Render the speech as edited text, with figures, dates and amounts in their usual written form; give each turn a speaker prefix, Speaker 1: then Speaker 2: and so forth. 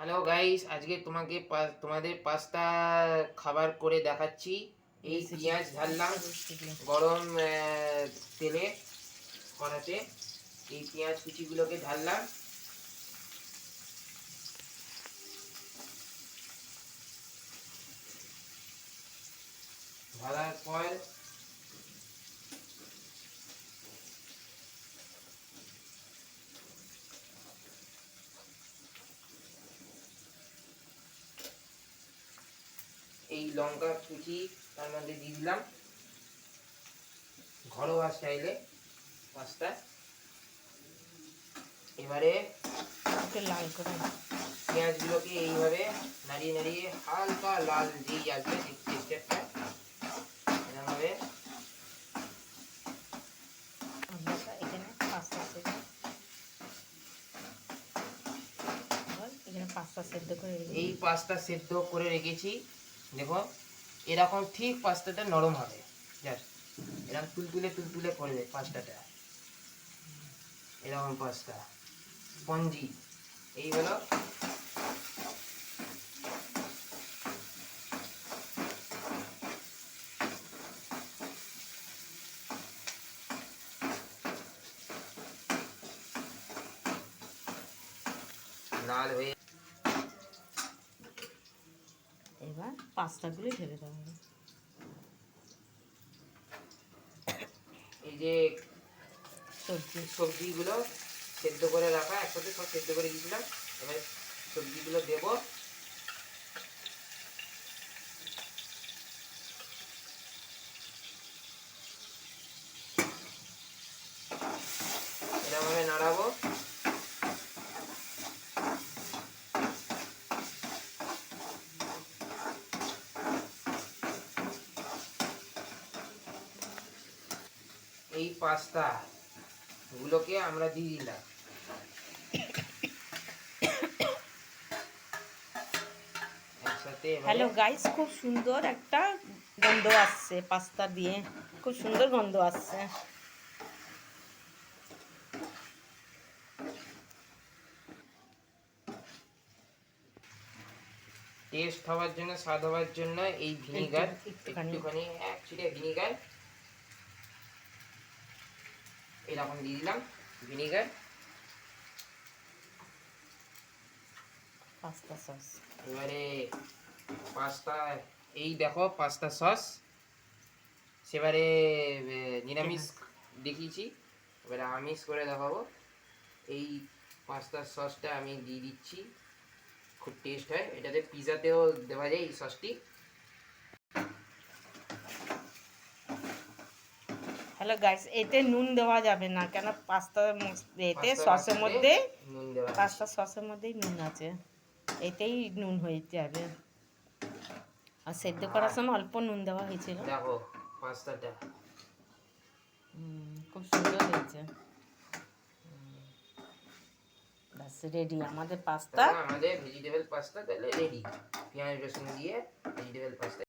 Speaker 1: Hello guys, আজকে তোমাদের pasta খাবার করে দেখাচ্ছি। এই পেঁয়াজ ঢাললাম গরম তেলে, কড়াতে এই পেঁয়াজ কুচিগুলোকে ঢাললাম। ঢালার পর এই লঙ্কা কুচি তার মধ্যে দিয়ে দিলাম, ঘরোয়া স্টাইলে পাস্তা। এবারে
Speaker 2: লাল করে
Speaker 1: পেঁয়াজগুলোকে এইভাবে নাড়িয়ে নাড়িয়ে হালকা লাল যেই আসবে টেক্সচারটা এরকমভাবে
Speaker 2: আমরা এখানে পাস্তা সেদ্ধ করে
Speaker 1: এই পাস্তা সেদ্ধ করে রেখেছি। দেখো এরকম ঠিক পাস্তাটা নরম হবে, জাস্ট এরকম তুলতুলে তুলতুলে করবে পাস্তাটা, এরকম পাস্তা স্পঞ্জি এই হলো। লাল হয়ে
Speaker 2: এবার পাস্তাগুলো ঢেলে দেওয়া হবে।
Speaker 1: এই যে সবজিগুলো সেদ্ধ করে রাখা, একসাথে সব সেদ্ধ করে দিয়েছিলাম। এবার সবজিগুলো দেবো। এরকমভাবে নাড়াবো। এই পাস্তা গুলোকে আমরা দিয়ে দিলাম।
Speaker 2: হ্যালো গাইস, খুব সুন্দর একটা গন্ধ আসছে পাস্তা দিয়ে, খুব সুন্দর গন্ধ আসছে।
Speaker 1: টেস্ট হওয়ার জন্য, স্বাদ হওয়ার জন্য এই ভিনিগার একটুখানি এক ছিটে ভিনিগার এরকম দিয়ে দিলাম। Vinegar,
Speaker 2: pasta sauce.
Speaker 1: এবারে পাস্তা, এই দেখো পাস্তা সস। সেবারে নিরামিষ দেখিয়েছি, এবারে আমিষ করে দেখাবো। এই পাস্তা সসটা আমি দিয়ে দিচ্ছি, খুব টেস্ট হয় এটাতে। পিজাতেও দেওয়া যায় এই সসটি।
Speaker 2: হ্যালো গাইস, এতে নুন দেওয়া যাবে না, কেন এতে সসের মধ্যে, পাস্তা সসের মধ্যেই নুন আছে, এতেই নুন হয়ে যাবে। আর সেদ্ধ করার সময় অল্প নুন দেওয়া হয়েছিল।
Speaker 1: দেখো পাস্তাটা
Speaker 2: খুব সুন্দর হয়েছে। ব্যাস রেডি আমাদের পাস্তা,
Speaker 1: আমাদের ভেজিটেবল পাস্তা তাহলে রেডি। পেঁয়াজ রসুন দিয়ে ভেজিটেবল পাস্তা।